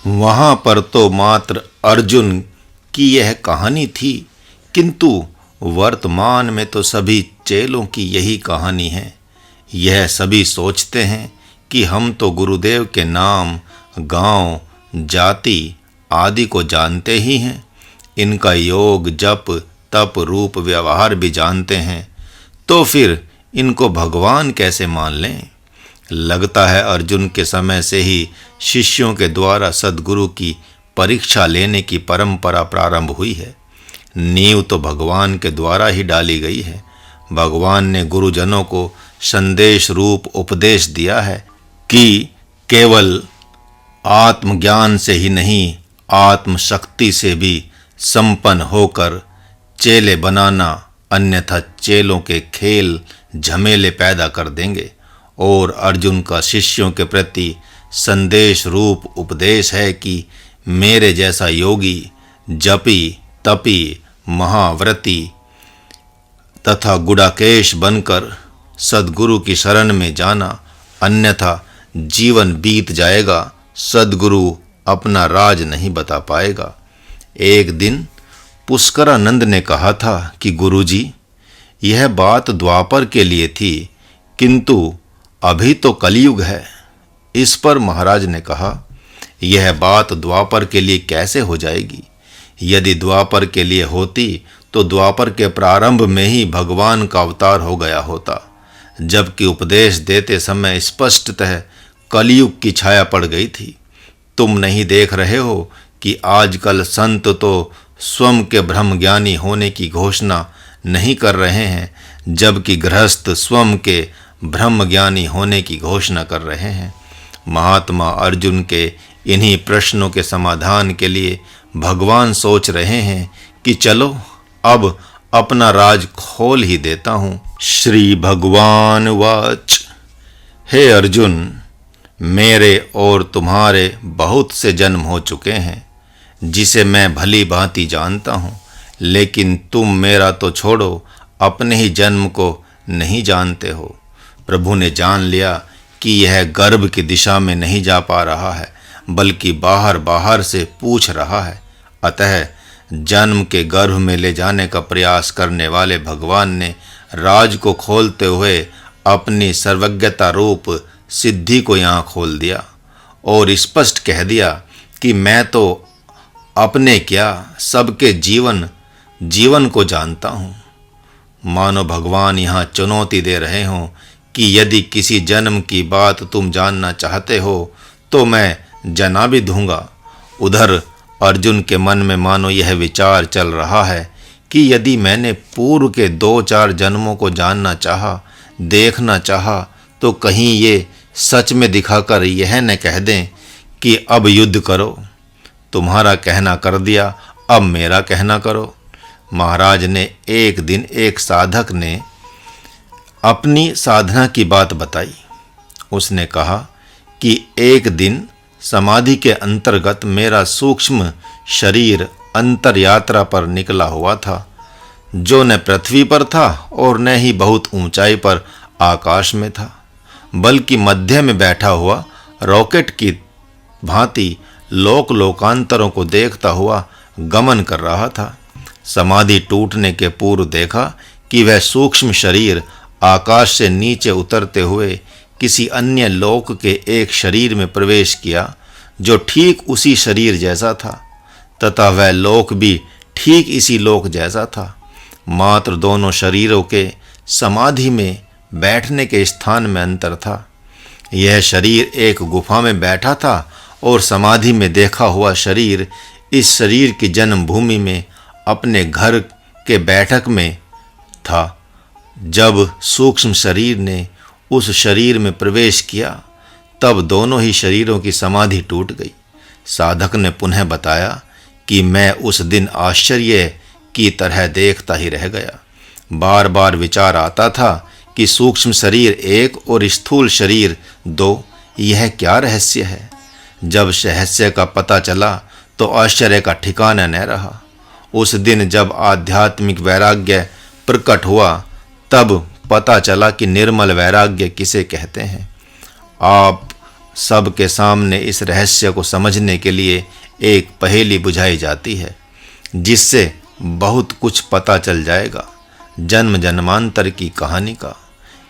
वहां पर तो मात्र अर्जुन की यह कहानी थी, किंतु वर्तमान में तो सभी चेलों की यही कहानी है। यह सभी सोचते हैं कि हम तो गुरुदेव के नाम, गांव, जाति आदि को जानते ही हैं, इनका योग, जप, तप, रूप, व्यवहार भी जानते हैं, तो फिर इनको भगवान कैसे मान लें। लगता है अर्जुन के समय से ही शिष्यों के द्वारा सद्गुरु की परीक्षा लेने की परंपरा प्रारंभ हुई है। नींव तो भगवान के द्वारा ही डाली गई है। भगवान ने गुरुजनों को संदेश रूप उपदेश दिया है कि केवल आत्मज्ञान से ही नहीं, आत्मशक्ति से भी संपन्न होकर चेले बनाना, अन्यथा चेलों के खेल झमेले पैदा कर देंगे। और अर्जुन का शिष्यों के प्रति संदेश रूप उपदेश है कि मेरे जैसा योगी, जपी, तपी, महाव्रती तथा गुडाकेश बनकर सद्गुरु की शरण में जाना, अन्यथा जीवन बीत जाएगा, सद्गुरु अपना राज नहीं बता पाएगा। एक दिन पुष्करानंद ने कहा था कि गुरुजी, यह बात द्वापर के लिए थी, किंतु अभी तो कलयुग है। इस पर महाराज ने कहा, यह बात द्वापर के लिए कैसे हो जाएगी? यदि द्वापर के लिए होती तो द्वापर के प्रारंभ में ही भगवान का अवतार हो गया होता, जबकि उपदेश देते समय स्पष्टतः कलयुग की छाया पड़ गई थी। तुम नहीं देख रहे हो कि आजकल संत तो स्वयं के ब्रह्मज्ञानी होने की घोषणा नहीं कर रहे हैं, जबकि गृहस्थ स्वयं के ब्रह्मज्ञानी होने की घोषणा कर रहे हैं। महात्मा अर्जुन के इन्हीं प्रश्नों के समाधान के लिए भगवान सोच रहे हैं कि चलो अब अपना राज खोल ही देता हूँ। श्री भगवान वाच, हे अर्जुन, मेरे और तुम्हारे बहुत से जन्म हो चुके हैं, जिसे मैं भली भांति जानता हूँ, लेकिन तुम मेरा तो छोड़ो, अपने ही जन्म को नहीं जानते हो। प्रभु ने जान लिया कि यह गर्भ की दिशा में नहीं जा पा रहा है, बल्कि बाहर बाहर से पूछ रहा है। अतः जन्म के गर्भ में ले जाने का प्रयास करने वाले भगवान ने राज को खोलते हुए अपनी सर्वज्ञता रूप सिद्धि को यहाँ खोल दिया और स्पष्ट कह दिया कि मैं तो अपने क्या, सबके जीवन को जानता हूँ। मानो भगवान यहाँ चुनौती दे रहे हों कि यदि किसी जन्म की बात तुम जानना चाहते हो तो मैं जना भी दूंगा। उधर अर्जुन के मन में मानो यह विचार चल रहा है कि यदि मैंने पूर्व के 2-4 जन्मों को जानना चाहा, देखना चाहा, तो कहीं ये सच में दिखाकर यह न कह दें कि अब युद्ध करो, तुम्हारा कहना कर दिया, अब मेरा कहना करो। महाराज ने एक दिन एक साधक ने अपनी साधना की बात बताई। उसने कहा कि एक दिन समाधि के अंतर्गत मेरा सूक्ष्म शरीर अंतर यात्रा पर निकला हुआ था, जो न पृथ्वी पर था और न ही बहुत ऊंचाई पर आकाश में था, बल्कि मध्य में बैठा हुआ रॉकेट की भांति लोक लोकांतरों को देखता हुआ गमन कर रहा था। समाधि टूटने के पूर्व देखा कि वह सूक्ष्म शरीर आकाश से नीचे उतरते हुए किसी अन्य लोक के एक शरीर में प्रवेश किया, जो ठीक उसी शरीर जैसा था, तथा वह लोक भी ठीक इसी लोक जैसा था। मात्र दोनों शरीरों के समाधि में बैठने के स्थान में अंतर था। यह शरीर एक गुफा में बैठा था और समाधि में देखा हुआ शरीर इस शरीर की जन्मभूमि में अपने घर के बैठक में था। जब सूक्ष्म शरीर ने उस शरीर में प्रवेश किया, तब दोनों ही शरीरों की समाधि टूट गई। साधक ने पुनः बताया कि मैं उस दिन आश्चर्य की तरह देखता ही रह गया। बार बार विचार आता था कि सूक्ष्म शरीर एक और स्थूल शरीर 2, यह क्या रहस्य है। जब रहस्य का पता चला तो आश्चर्य का ठिकाना न रहा। उस दिन जब आध्यात्मिक वैराग्य प्रकट हुआ, तब पता चला कि निर्मल वैराग्य किसे कहते हैं। आप सबके सामने इस रहस्य को समझने के लिए एक पहेली बुझाई जाती है, जिससे बहुत कुछ पता चल जाएगा जन्म जन्मांतर की कहानी का।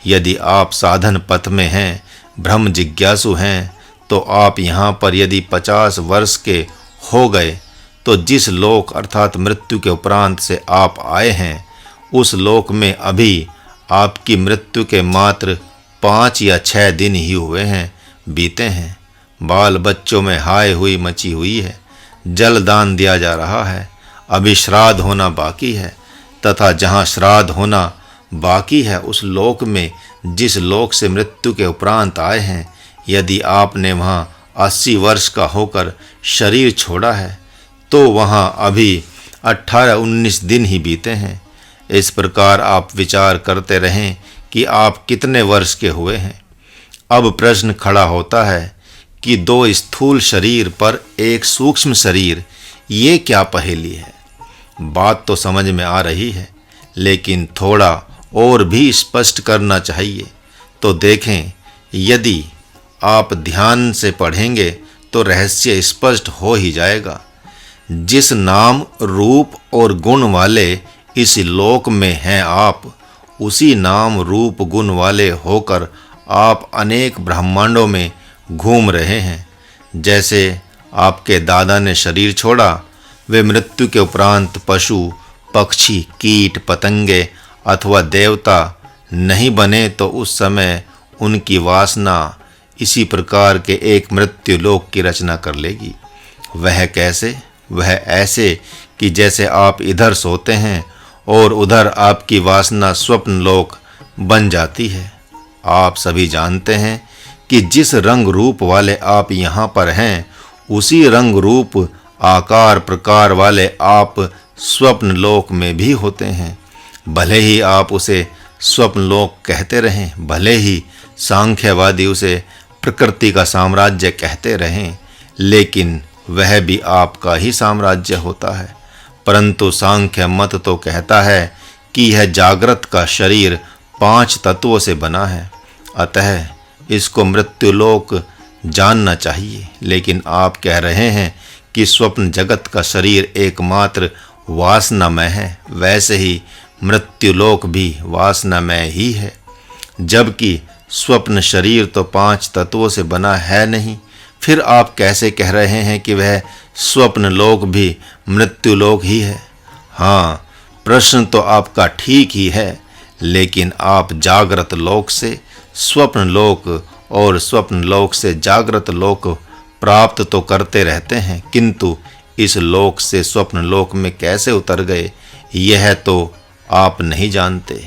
यदि आप साधन पथ में हैं, ब्रह्म जिज्ञासु हैं, तो आप यहाँ पर यदि 50 वर्ष के हो गए तो जिस लोक अर्थात मृत्यु के उपरांत से आप आए हैं, उस लोक में अभी आपकी मृत्यु के मात्र 5 या 6 दिन ही हुए हैं, बीते हैं। बाल बच्चों में हाय हुई मची हुई है, जलदान दिया जा रहा है, अभी श्राद्ध होना बाकी है, तथा जहाँ श्राद्ध होना बाकी है उस लोक में, जिस लोक से मृत्यु के उपरांत आए हैं, यदि आपने वहाँ 80 वर्ष का होकर शरीर छोड़ा है तो वहाँ अभी 18-19 दिन ही बीते हैं। इस प्रकार आप विचार करते रहें कि आप कितने वर्ष के हुए हैं। अब प्रश्न खड़ा होता है कि 2 स्थूल शरीर पर एक सूक्ष्म शरीर, ये क्या पहेली है? बात तो समझ में आ रही है, लेकिन थोड़ा और भी स्पष्ट करना चाहिए। तो देखें, यदि आप ध्यान से पढ़ेंगे तो रहस्य स्पष्ट हो ही जाएगा। जिस नाम रूप और गुण वाले इस लोक में हैं आप, उसी नाम रूप गुण वाले होकर आप अनेक ब्रह्मांडों में घूम रहे हैं। जैसे आपके दादा ने शरीर छोड़ा, वे मृत्यु के उपरांत पशु पक्षी कीट पतंगे अथवा देवता नहीं बने तो उस समय उनकी वासना इसी प्रकार के एक मृत्यु लोक की रचना कर लेगी। वह कैसे? वह ऐसे कि जैसे आप इधर सोते हैं और उधर आपकी वासना स्वप्न लोक बन जाती है। आप सभी जानते हैं कि जिस रंग रूप वाले आप यहाँ पर हैं, उसी रंग रूप आकार प्रकार वाले आप स्वप्न लोक में भी होते हैं। भले ही आप उसे स्वप्न लोक कहते रहें, भले ही सांख्यवादी उसे प्रकृति का साम्राज्य कहते रहें, लेकिन वह भी आपका ही साम्राज्य होता है। परंतु सांख्य मत तो कहता है कि यह जागृत का शरीर 5 तत्वों से बना है, अतः इसको मृत्युलोक जानना चाहिए। लेकिन आप कह रहे हैं कि स्वप्न जगत का शरीर एकमात्र वासनामय है, वैसे ही मृत्युलोक भी वासनामय ही है, जबकि स्वप्न शरीर तो 5 तत्वों से बना है नहीं। फिर आप कैसे कह रहे हैं कि वह स्वप्न लोक भी मृत्युलोक ही है? हाँ, प्रश्न तो आपका ठीक ही है, लेकिन आप जागृत लोक से स्वप्न लोक और स्वप्न लोक से जागृत लोक प्राप्त तो करते रहते हैं, किंतु इस लोक से स्वप्न लोक में कैसे उतर गए, यह तो आप नहीं जानते।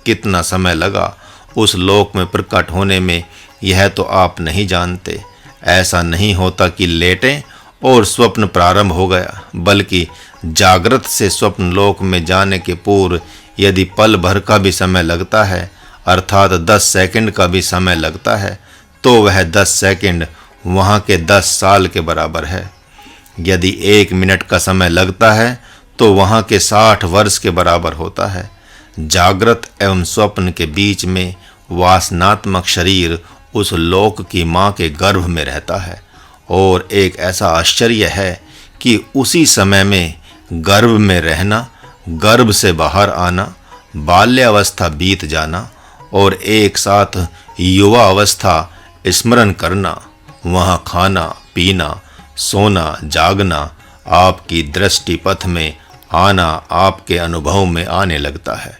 कितना समय लगा उस लोक में प्रकट होने में, यह तो आप नहीं जानते। ऐसा नहीं होता कि लेटें और स्वप्न प्रारंभ हो गया, बल्कि जागृत से स्वप्न लोक में जाने के पूर्व यदि पल भर का भी समय लगता है, अर्थात 10 सेकंड का भी समय लगता है, तो वह 10 सेकंड वहाँ के 10 साल के बराबर है। यदि 1 मिनट का समय लगता है तो वहाँ के 60 वर्ष के बराबर होता है। जागृत एवं स्वप्न के बीच में वासनात्मक शरीर उस लोक की माँ के गर्भ में रहता है, और एक ऐसा आश्चर्य है कि उसी समय में गर्भ में रहना, गर्भ से बाहर आना, बाल्यावस्था बीत जाना और एक साथ युवा अवस्था स्मरण करना, वहाँ खाना पीना सोना जागना आपकी दृष्टि पथ में आना आपके अनुभव में आने लगता है।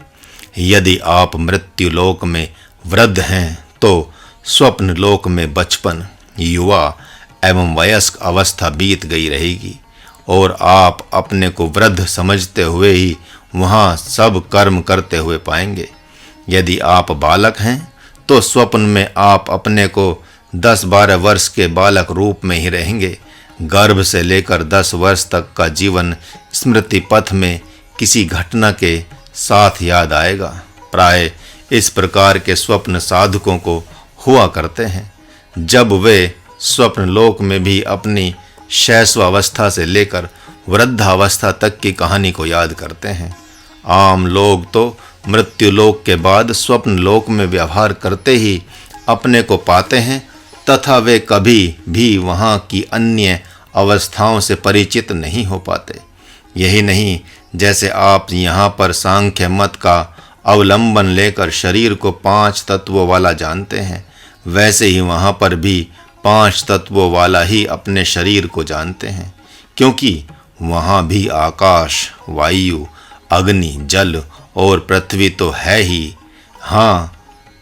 यदि आप मृत्यु लोक में वृद्ध हैं तो स्वप्न लोक में बचपन, युवा एवं वयस्क अवस्था बीत गई रहेगी, और आप अपने को वृद्ध समझते हुए ही वहाँ सब कर्म करते हुए पाएंगे। यदि आप बालक हैं तो स्वप्न में आप अपने को 10-12 वर्ष के बालक रूप में ही रहेंगे। गर्भ से लेकर 10 वर्ष तक का जीवन स्मृति पथ में किसी घटना के साथ याद आएगा। प्राय इस प्रकार के स्वप्न साधकों को हुआ करते हैं, जब वे स्वप्न लोक में भी अपनी शैशवावस्था से लेकर वृद्धावस्था तक की कहानी को याद करते हैं। आम लोग तो मृत्यु लोक के बाद स्वप्न लोक में व्यवहार करते ही अपने को पाते हैं तथा वे कभी भी वहाँ की अन्य अवस्थाओं से परिचित नहीं हो पाते। यही नहीं, जैसे आप यहाँ पर सांख्य मत का अवलंबन लेकर शरीर को 5 तत्वों वाला जानते हैं, वैसे ही वहाँ पर भी 5 तत्वों वाला ही अपने शरीर को जानते हैं, क्योंकि वहाँ भी आकाश, वायु, अग्नि, जल और पृथ्वी तो है ही। हाँ,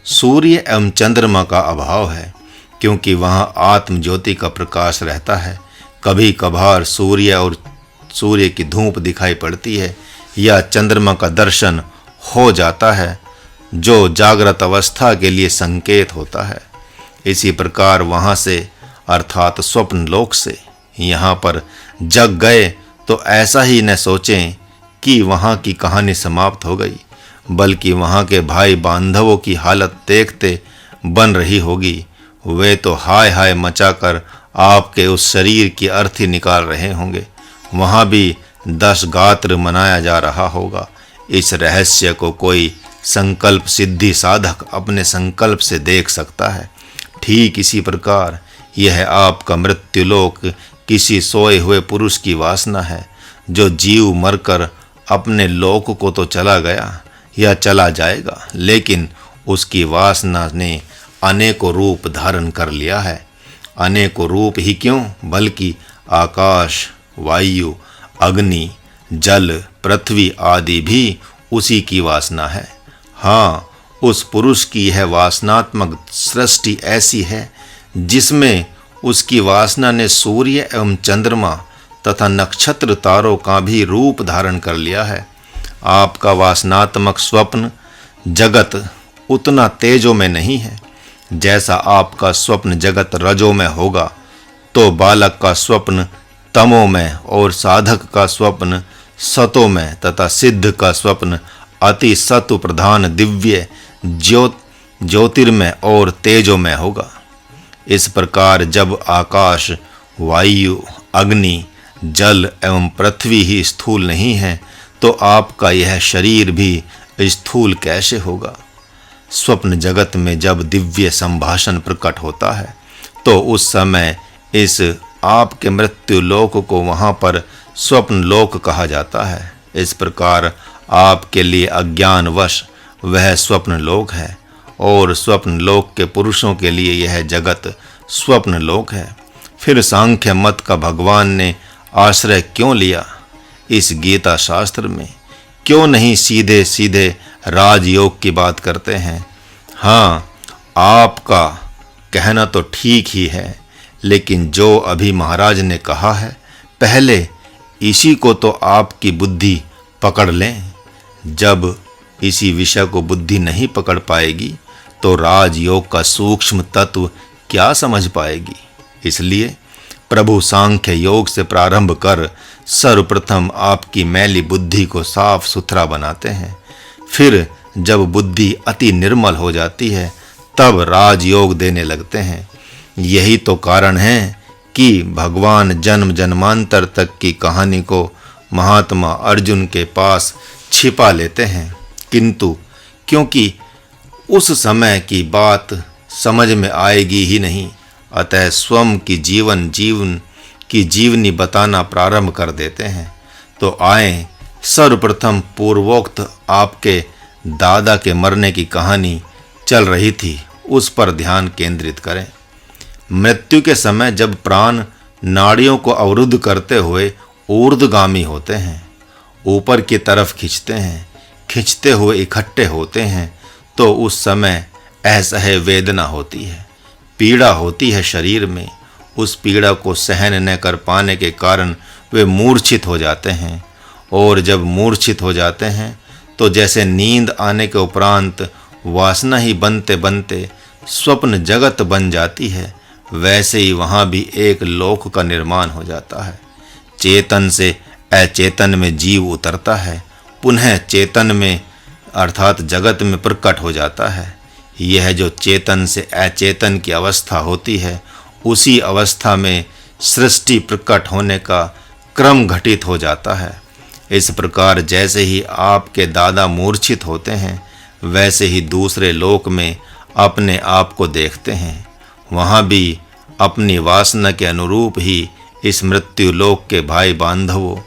सूर्य एवं चंद्रमा का अभाव है, क्योंकि वहाँ आत्म ज्योति का प्रकाश रहता है। कभी कभार सूर्य की धूप दिखाई पड़ती है या चंद्रमा का दर्शन हो जाता है, जो जागृत अवस्था के लिए संकेत होता है। इसी प्रकार वहाँ से अर्थात स्वप्न लोक से यहाँ पर जग गए तो ऐसा ही न सोचें कि वहाँ की कहानी समाप्त हो गई, बल्कि वहाँ के भाई बांधवों की हालत देखते बन रही होगी। वे तो हाय हाय मचाकर आपके उस शरीर की अर्थी निकाल रहे होंगे। वहाँ भी 10 गात्र मनाया जा रहा होगा। इस रहस्य को कोई संकल्प सिद्धि साधक अपने संकल्प से देख सकता है। ठीक इसी प्रकार यह आपका मृत्युलोक किसी सोए हुए पुरुष की वासना है, जो जीव मरकर अपने लोक को तो चला गया या चला जाएगा, लेकिन उसकी वासना ने अनेकों रूप धारण कर लिया है। अनेकों रूप ही क्यों, बल्कि आकाश, वायु, अग्नि, जल, पृथ्वी आदि भी उसी की वासना है। हाँ, उस पुरुष की यह वासनात्मक सृष्टि ऐसी है जिसमें उसकी वासना ने सूर्य एवं चंद्रमा तथा नक्षत्र तारों का भी रूप धारण कर लिया है। आपका वासनात्मक स्वप्न जगत उतना तेजो में नहीं है। जैसा आपका स्वप्न जगत रजो में होगा, तो बालक का स्वप्न तमो में और साधक का स्वप्न सतो में तथा सिद्ध का स्वप्न अति सत्व प्रधान दिव्य ज्योतिर्मय और तेजो में होगा। इस प्रकार जब आकाश, वायु, अग्नि, जल एवं पृथ्वी ही स्थूल नहीं है, तो आपका यह शरीर भी स्थूल कैसे होगा। स्वप्न जगत में जब दिव्य संभाषण प्रकट होता है, तो उस समय इस आपके मृत्यु लोक को वहाँ पर स्वप्न लोक कहा जाता है। इस प्रकार आपके लिए अज्ञानवश वह स्वप्न लोक है, और स्वप्न लोक के पुरुषों के लिए यह जगत स्वप्न लोक है। फिर सांख्य मत का भगवान ने आश्रय क्यों लिया इस गीता शास्त्र में? क्यों नहीं सीधे सीधे राजयोग की बात करते हैं? हाँ, आपका कहना तो ठीक ही है, लेकिन जो अभी महाराज ने कहा है, पहले इसी को तो आपकी बुद्धि पकड़ लें। जब इसी विषय को बुद्धि नहीं पकड़ पाएगी, तो राजयोग का सूक्ष्म तत्व क्या समझ पाएगी। इसलिए प्रभु सांख्य योग से प्रारंभ कर सर्वप्रथम आपकी मैली बुद्धि को साफ सुथरा बनाते हैं। फिर जब बुद्धि अति निर्मल हो जाती है, तब राजयोग देने लगते हैं। यही तो कारण है कि भगवान जन्म जन्मांतर तक की कहानी को महात्मा अर्जुन के पास छिपा लेते हैं, किंतु क्योंकि उस समय की बात समझ में आएगी ही नहीं, अतः स्वयं की जीवन की जीवनी बताना प्रारंभ कर देते हैं। तो आए सर्वप्रथम पूर्वोक्त आपके दादा के मरने की कहानी चल रही थी, उस पर ध्यान केंद्रित करें। मृत्यु के समय जब प्राण नाड़ियों को अवरुद्ध करते हुए ऊर्ध्वगामी होते हैं, ऊपर की तरफ खींचते हुए इकट्ठे होते हैं, तो उस समय असह्य वेदना होती है, पीड़ा होती है शरीर में। उस पीड़ा को सहन न कर पाने के कारण वे मूर्छित हो जाते हैं, और जब मूर्छित हो जाते हैं तो जैसे नींद आने के उपरांत वासना ही बनते बनते स्वप्न जगत बन जाती है, वैसे ही वहाँ भी एक लोक का निर्माण हो जाता है। चेतन से अचेतन में जीव उतरता है, पुनः चेतन में अर्थात जगत में प्रकट हो जाता है। यह जो चेतन से अचेतन की अवस्था होती है, उसी अवस्था में सृष्टि प्रकट होने का क्रम घटित हो जाता है। इस प्रकार जैसे ही आपके दादा मूर्छित होते हैं, वैसे ही दूसरे लोक में अपने आप को देखते हैं। वहाँ भी अपनी वासना के अनुरूप ही इस मृत्यु लोक के भाई बांधवों,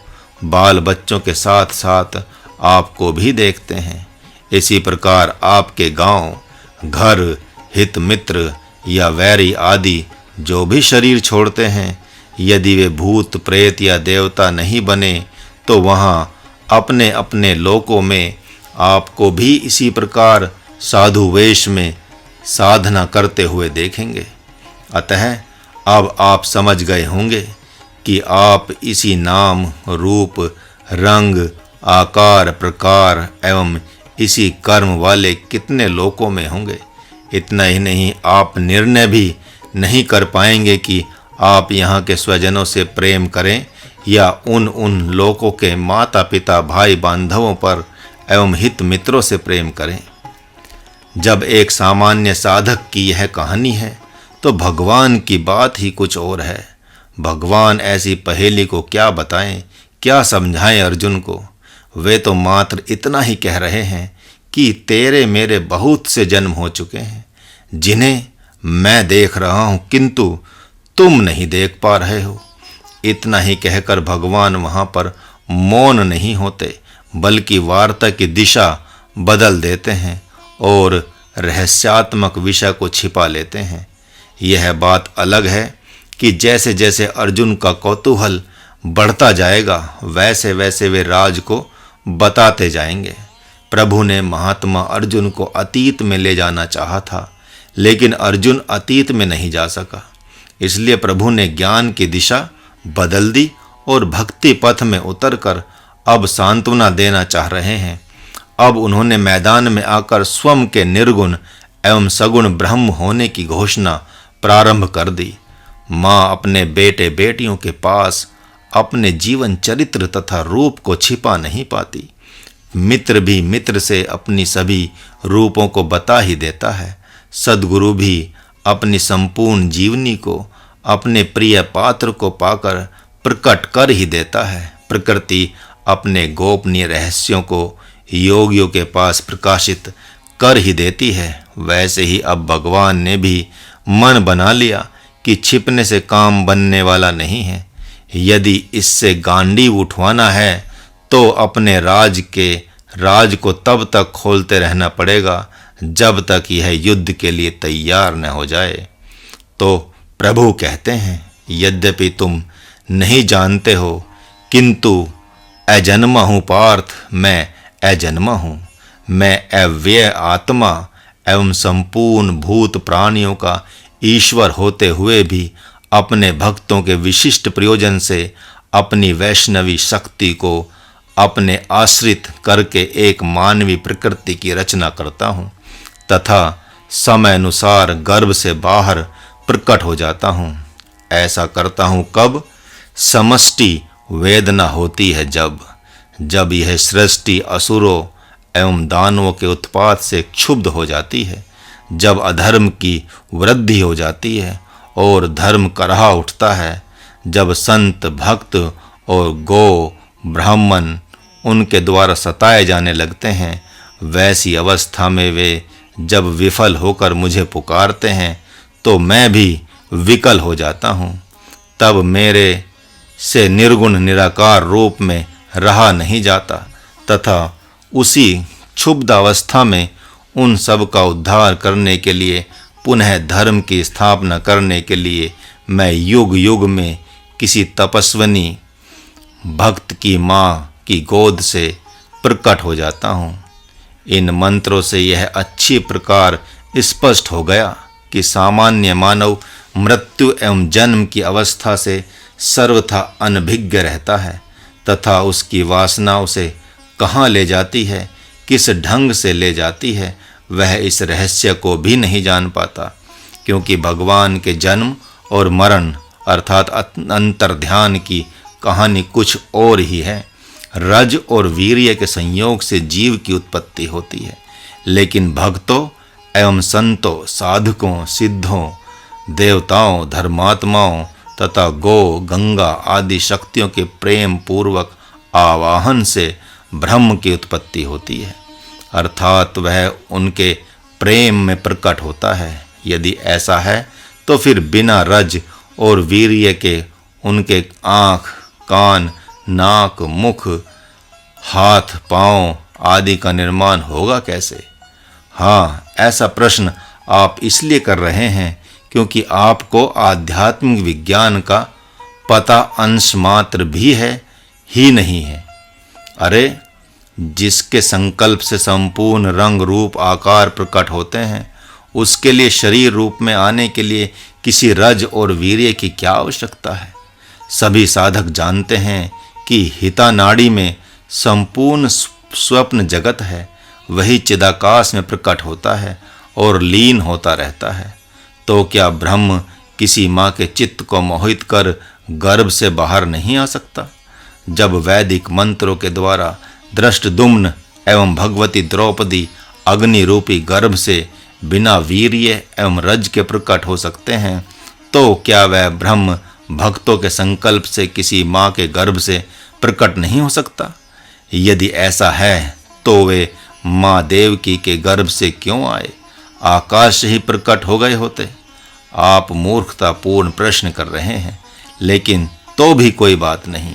बाल बच्चों के साथ साथ आपको भी देखते हैं। इसी प्रकार आपके गांव, घर, हित मित्र या वैरी आदि जो भी शरीर छोड़ते हैं, यदि वे भूत प्रेत या देवता नहीं बने तो वहाँ अपने अपने लोकों में आपको भी इसी प्रकार साधु वेश में साधना करते हुए देखेंगे। अतः अब आप समझ गए होंगे कि आप इसी नाम, रूप, रंग, आकार, प्रकार एवं इसी कर्म वाले कितने लोकों में होंगे। इतना ही नहीं, आप निर्णय भी नहीं कर पाएंगे कि आप यहाँ के स्वजनों से प्रेम करें या उन लोकों के माता पिता, भाई बांधवों पर एवं हित मित्रों से प्रेम करें। जब एक सामान्य साधक की यह कहानी है तो भगवान की बात ही कुछ और है। भगवान ऐसी पहेली को क्या बताएं, क्या समझाएं अर्जुन को। वे तो मात्र इतना ही कह रहे हैं कि तेरे मेरे बहुत से जन्म हो चुके हैं जिन्हें मैं देख रहा हूं किंतु तुम नहीं देख पा रहे हो। इतना ही कहकर भगवान वहां पर मौन नहीं होते, बल्कि वार्ता की दिशा बदल देते हैं और रहस्यात्मक विषय को छिपा लेते हैं। यह बात अलग है कि जैसे जैसे अर्जुन का कौतूहल बढ़ता जाएगा वैसे वैसे वे राज को बताते जाएंगे। प्रभु ने महात्मा अर्जुन को अतीत में ले जाना चाहा था, लेकिन अर्जुन अतीत में नहीं जा सका। इसलिए प्रभु ने ज्ञान की दिशा बदल दी और भक्ति पथ में उतरकर अब सांत्वना देना चाह रहे हैं। अब उन्होंने मैदान में आकर स्वयं के निर्गुण एवं सगुण ब्रह्म होने की घोषणा प्रारंभ कर दी। माँ अपने बेटे बेटियों के पास अपने जीवन चरित्र तथा रूप को छिपा नहीं पाती। मित्र भी मित्र से अपनी सभी रूपों को बता ही देता है। सद्गुरु भी अपनी संपूर्ण जीवनी को अपने प्रिय पात्र को पाकर प्रकट कर ही देता है। प्रकृति अपने गोपनीय रहस्यों को योगियों के पास प्रकाशित कर ही देती है। वैसे ही अब भगवान ने भी मन बना लिया कि छिपने से काम बनने वाला नहीं है। यदि इससे गांडीव उठवाना है तो अपने राज को तब तक खोलते रहना पड़ेगा जब तक यह युद्ध के लिए तैयार न हो जाए। तो प्रभु कहते हैं, यद्यपि तुम नहीं जानते हो किंतु अजन्मा हूँ पार्थ, मैं अजन्मा हूँ। मैं अव्यय आत्मा एवं संपूर्ण भूत प्राणियों का ईश्वर होते हुए भी अपने भक्तों के विशिष्ट प्रयोजन से अपनी वैष्णवी शक्ति को अपने आश्रित करके एक मानवी प्रकृति की रचना करता हूँ तथा समय अनुसार गर्भ से बाहर प्रकट हो जाता हूँ। ऐसा करता हूँ कब? समष्टि वेदना होती है जब यह सृष्टि असुरों एवं दानवों के उत्पात से क्षुब्ध हो जाती है, जब अधर्म की वृद्धि हो जाती है और धर्म करहा उठता है, जब संत भक्त और गो ब्राह्मण उनके द्वारा सताए जाने लगते हैं। वैसी अवस्था में वे जब विफल होकर मुझे पुकारते हैं तो मैं भी विकल हो जाता हूँ। तब मेरे से निर्गुण निराकार रूप में रहा नहीं जाता तथा उसी क्षुब्ध अवस्था में उन सब का उद्धार करने के लिए, पुनः धर्म की स्थापना करने के लिए मैं युग युग में किसी तपस्विनी भक्त की माँ की गोद से प्रकट हो जाता हूँ। इन मंत्रों से यह अच्छी प्रकार स्पष्ट हो गया कि सामान्य मानव मृत्यु एवं जन्म की अवस्था से सर्वथा अनभिज्ञ रहता है तथा उसकी वासना उसे कहाँ ले जाती है, किस ढंग से ले जाती है, वह इस रहस्य को भी नहीं जान पाता। क्योंकि भगवान के जन्म और मरण अर्थात अंतर्ध्यान की कहानी कुछ और ही है। रज और वीर्य के संयोग से जीव की उत्पत्ति होती है, लेकिन भक्तों एवं संतों, साधकों, सिद्धों, देवताओं, धर्मात्माओं तथा गो, गंगा आदि शक्तियों के प्रेम पूर्वक आवाहन से ब्रह्म की उत्पत्ति होती है, अर्थात वह उनके प्रेम में प्रकट होता है। यदि ऐसा है तो फिर बिना रज और वीर्य के उनके आँख, कान, नाक, मुख, हाथ, पांव आदि का निर्माण होगा कैसे? हाँ, ऐसा प्रश्न आप इसलिए कर रहे हैं क्योंकि आपको आध्यात्मिक विज्ञान का पता अंश मात्र भी है ही नहीं है। अरे, जिसके संकल्प से संपूर्ण रंग रूप आकार प्रकट होते हैं, उसके लिए शरीर रूप में आने के लिए किसी रज और वीर्य की क्या आवश्यकता है? सभी साधक जानते हैं कि हिता नाड़ी में संपूर्ण स्वप्न जगत है, वही चिदाकाश में प्रकट होता है और लीन होता रहता है। तो क्या ब्रह्म किसी माँ के चित्त को मोहित कर गर्भ से बाहर नहीं आ सकता? जब वैदिक मंत्रों के द्वारा दृष्टद्युम्न एवं भगवती द्रौपदी अग्नि रूपी गर्भ से बिना वीर्य एवं रज के प्रकट हो सकते हैं, तो क्या वह ब्रह्म भक्तों के संकल्प से किसी माँ के गर्भ से प्रकट नहीं हो सकता? यदि ऐसा है तो वे माँ देवकी के गर्भ से क्यों आए? आकाश से ही प्रकट हो गए होते। आप मूर्खतापूर्ण प्रश्न कर रहे हैं, लेकिन तो भी कोई बात नहीं।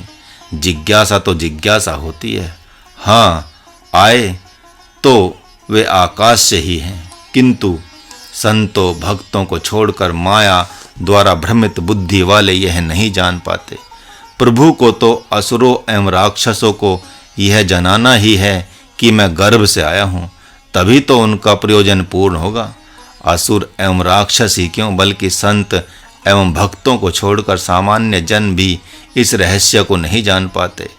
जिज्ञासा तो जिज्ञासा होती है। हाँ, आए तो वे आकाश से ही हैं, किंतु संतों भक्तों को छोड़कर माया द्वारा भ्रमित बुद्धि वाले यह नहीं जान पाते। प्रभु को तो असुरों एवं राक्षसों को यह जनाना ही है कि मैं गर्भ से आया हूँ, तभी तो उनका प्रयोजन पूर्ण होगा। असुर एवं राक्षस ही क्यों, बल्कि संत एवं भक्तों को छोड़कर सामान्य जन भी इस रहस्य को नहीं जान पाते।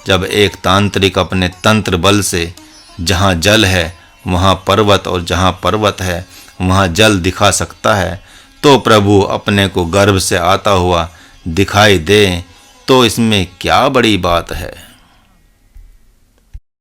जब एक तांत्रिक अपने तंत्र बल से जहाँ जल है वहाँ पर्वत और जहाँ पर्वत है वहाँ जल दिखा सकता है, तो प्रभु अपने को गर्भ से आता हुआ दिखाई दे तो इसमें क्या बड़ी बात है?